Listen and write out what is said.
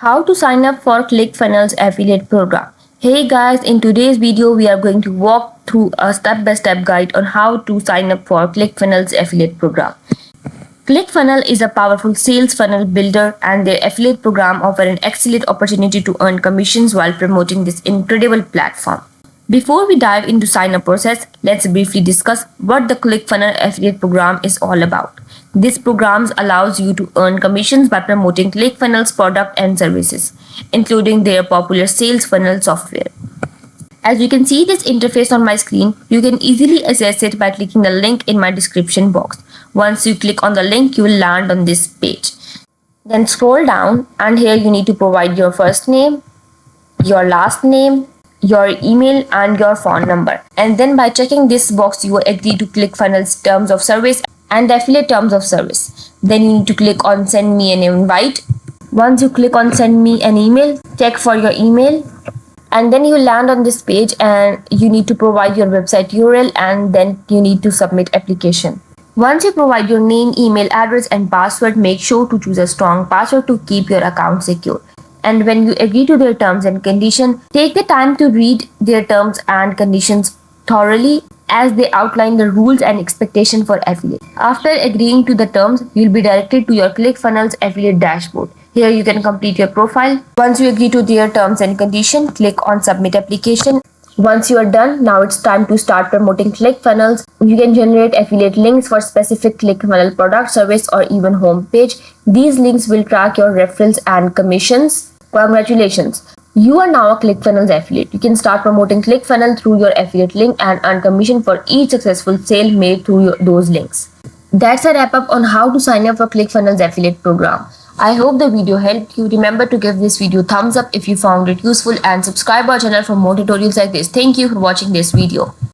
How to sign up for ClickFunnels affiliate program. Hey guys, in today's video we are going to walk through a step-by-step guide on how to sign up for ClickFunnels affiliate program. ClickFunnels is a powerful sales funnel builder and their affiliate program offer an excellent opportunity to earn commissions while promoting this incredible platform. Before we dive into sign up process, let's briefly discuss what the ClickFunnels affiliate program is all about. This program allows you to earn commissions by promoting ClickFunnels product and services, including their popular sales funnel software. As you can see this interface on my screen, you can easily access it by clicking the link in my description box. Once you click on the link, you will land on this page. Then scroll down and here you need to provide your first name, your last name, your email and your phone number. And then by checking this box, you will agree to ClickFunnels terms of service and affiliate terms of service. Then you need to click on send me an invite. Once you click on send me an email, check for your email. And then you land on this page and you need to provide your website URL and then you need to submit application. Once you provide your name, email address and password, make sure to choose a strong password to keep your account secure. And when you agree to their terms and conditions, take the time to read their terms and conditions thoroughly as they outline the rules and expectation for affiliate. After agreeing to the terms, you'll be directed to your ClickFunnels affiliate dashboard. Here you can complete your profile. Once you agree to their terms and conditions, click on submit application. Once you are done, now it's time to start promoting ClickFunnels. You can generate affiliate links for specific ClickFunnels product, service or even homepage. These links will track your referrals and commissions. Congratulations! You are now a ClickFunnels affiliate. You can start promoting ClickFunnels through your affiliate link and earn commission for each successful sale made through those links. That's a wrap up on how to sign up for ClickFunnels affiliate program. I hope the video helped you. Remember to give this video thumbs up if you found it useful and subscribe our channel for more tutorials like this. Thank you for watching this video.